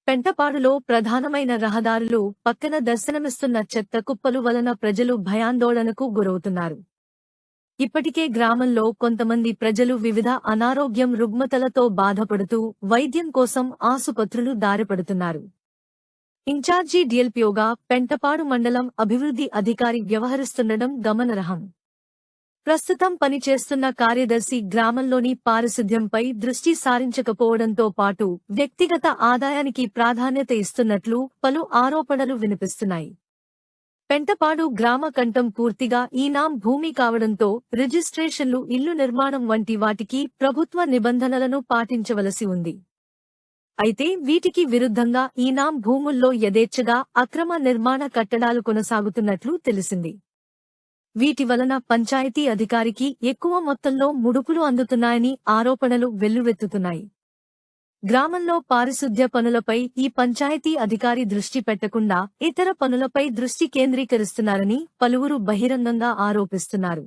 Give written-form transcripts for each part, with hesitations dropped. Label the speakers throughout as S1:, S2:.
S1: పెంటపాడులో ప్రధానమైన రహదారులు పక్కన దర్శనమిస్తున్న చెత్త కుప్పలు వలన ప్రజలు భయాందోళనకు గురవుతున్నారు. ఇప్పటికే గ్రామంలో కొంతమంది ప్రజలు వివిధ అనారోగ్యం రుగ్మతలతో బాధపడుతూ వైద్యం కోసం ఆసుపత్రులు దారిపడుతున్నారు. ఇన్ఛార్జి డిఎల్పిఓగా పెంటపాడు మండలం అభివృద్ధి అధికారి వ్యవహరిస్తుండడం గమనార్హం. ప్రస్తుతం పనిచేస్తున్న కార్యదర్శి గ్రామంలోని పారిశుద్ధ్యంపై దృష్టి సారించకపోవడంతో పాటు వ్యక్తిగత ఆదాయానికి ప్రాధాన్యత ఇస్తున్నట్లు పలు ఆరోపణలు వినిపిస్తున్నాయి. పెంటపాడు గ్రామ కంఠం పూర్తిగా ఈనాం భూమి కావడంతో రిజిస్ట్రేషన్లు, ఇల్లు నిర్మాణం వంటి వాటికి ప్రభుత్వ నిబంధనలను పాటించవలసి ఉంది. అయితే వీటికి విరుద్ధంగా ఈనాం భూముల్లో యథేచ్ఛగా అక్రమ నిర్మాణ కట్టడాలు కొనసాగుతున్నట్లు తెలిసింది. వీటి వలన పంచాయతీ అధికారికి ఎక్కువ మొత్తంలో ముడుపులు అందుతున్నాయని ఆరోపణలు వెల్లువెత్తుతున్నాయి. గ్రామంలో పారిశుద్ధ్య పనులపై ఈ పంచాయతీ అధికారి దృష్టి పెట్టకుండా ఇతర పనులపై దృష్టి కేంద్రీకరిస్తున్నారని పలువురు బహిరంగంగా ఆరోపిస్తున్నారు.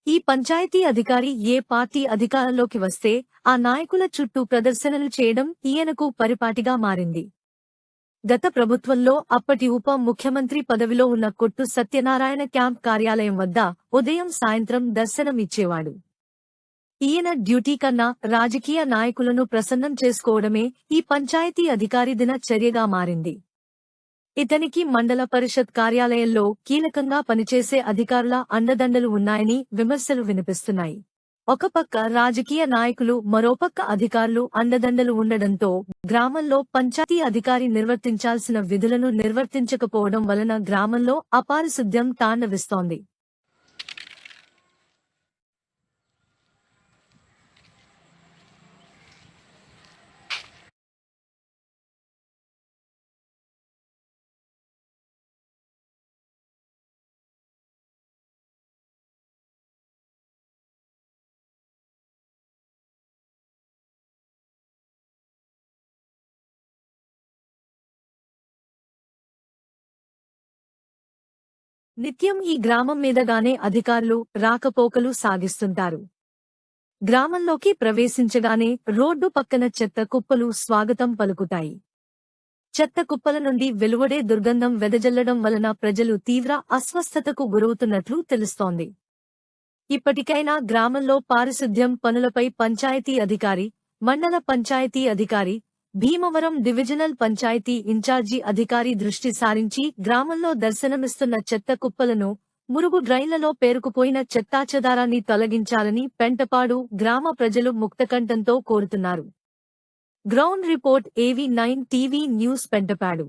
S1: ఈ పంచాయతీ అధికారి ఏ పార్టీ అధికారంలోకి వస్తే ఆ నాయకుల చుట్టూ ప్రదర్శనలు చేయడం ఈయనకు పరిపాటిగా మారింది. గత ప్రభుత్వంలో అప్పటి ఉప ముఖ్యమంత్రి పదవిలో ఉన్న కొట్టు సత్యనారాయణ క్యాంప్ కార్యాలయం వద్ద ఉదయం సాయంత్రం దర్శనం ఇచ్చేవాడు. ఈయన డ్యూటీ కన్నా రాజకీయ నాయకులను ప్రసన్నం చేసుకోవడమే ఈ పంచాయతీ అధికారి దిన చర్యగా మారింది. ఇతనికి మండల పరిషత్ కార్యాలయంలో కీలకంగా పనిచేసే అధికారుల అండదండలు ఉన్నాయని విమర్శలు వినిపిస్తున్నాయి. ఒక పక్క రాజకీయ నాయకులు, మరోపక్క అధికారులు అండదండలు ఉండడంతో గ్రామంలో పంచాయతీ అధికారి నిర్వర్తించాల్సిన విధులను నిర్వర్తించకపోవడం వలన గ్రామంలో అపారిశుద్ధ్యం తాండవిస్తోంది. నిత్యం ఈ గ్రామం మీదగానే అధికారులు రాకపోకలు సాగిస్తుంటారు. గ్రామంలోకి ప్రవేశించగానే రోడ్డు పక్కన చెత్త కుప్పలు స్వాగతం పలుకుతాయి. చెత్త కుప్పల నుండి వెలువడే దుర్గంధం వెదజల్లడం వలన ప్రజలు తీవ్ర అస్వస్థతకు గురవుతున్నట్లు తెలుస్తోంది. ఇప్పటికైనా గ్రామంలో పారిశుద్ధ్యం పనులపై పంచాయతీ అధికారి, మండల పంచాయతీ అధికారి, భీమవరం డివిజనల్ పంచాయతీ ఇన్ఛార్జి అధికారి దృష్టి సారించి గ్రామంలో దర్శనమిస్తున్న చెత్త కుప్పలను, మురుగు డ్రైన్లలో పేరుకుపోయిన చెత్తాచెదారాన్ని తొలగించాలని పెంటపాడు గ్రామ ప్రజలు ముక్తకంఠంతో కోరుతున్నారు. Ground report AV9 TV news Pentapadu.